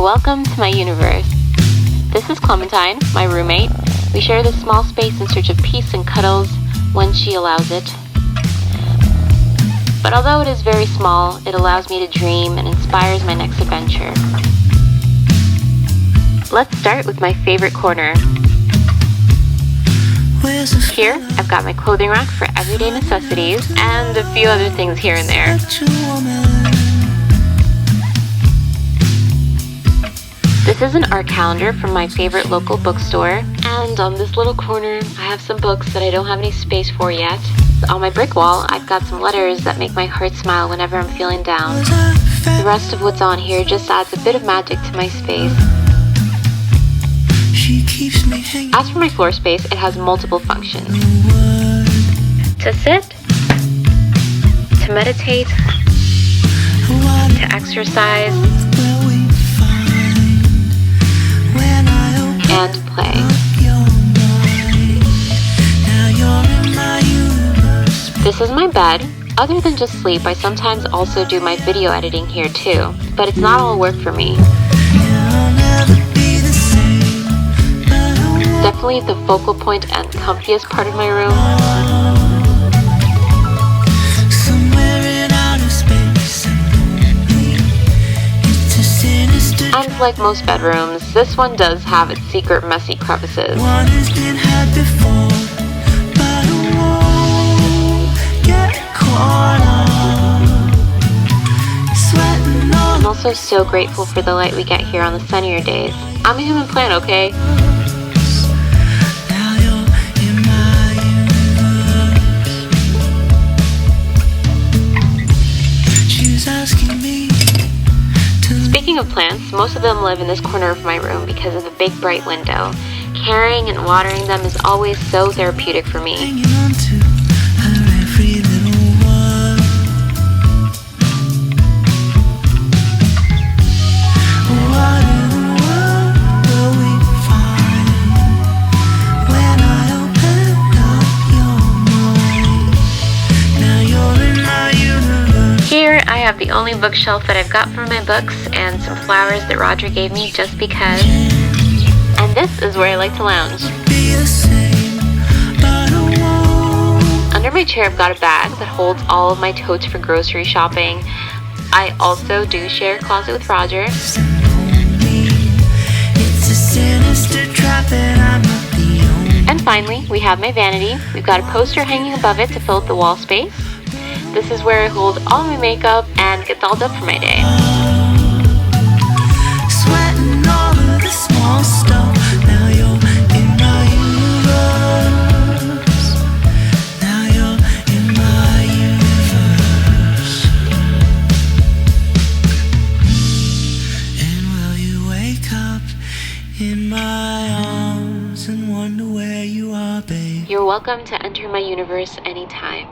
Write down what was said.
Welcome to my universe. This is Clementine, my roommate. We share this small space in search of peace and cuddles when she allows it. But although it is very small, it allows me to dream and inspires my next adventure. Let's start with my favorite corner. Here, I've got my clothing rack for everyday necessities and a few other things here and there. This is an art calendar from my favorite local bookstore, and on this little corner I have some books that I don't have any space for yet. On my brick wall I've got some letters that make my heart smile whenever I'm feeling down. The rest of what's on here just adds a bit of magic to my space. As for my floor space, it has multiple functions. To sit, to meditate, to exercise, and play. This is my bed. Other than just sleep, I sometimes also do my video editing here too, but it's not all work for me. Definitely the focal point and comfiest part of my room. And like most bedrooms, this one does have its secret messy crevices. I'm also so grateful for the light we get here on the sunnier days. I'm a human plant, okay? Speaking of plants, most of them live in this corner of my room because of the big bright window. Caring and watering them is always so therapeutic for me. Here I have the only bookshelf that I've got for my books and some flowers that Roger gave me just because. And this is where I like to lounge. Under my chair I've got a bag that holds all of my totes for grocery shopping. I also do share a closet with Roger. And finally, we have my vanity. We've got a poster hanging above it to fill up the wall space. This is where I hold all my makeup and get dolled up for my day. Sweating all of the small stuff. Now you're in my universe. Now you're in my universe. And will you wake up in my arms and wonder where you are, babe? You're welcome to enter my universe anytime.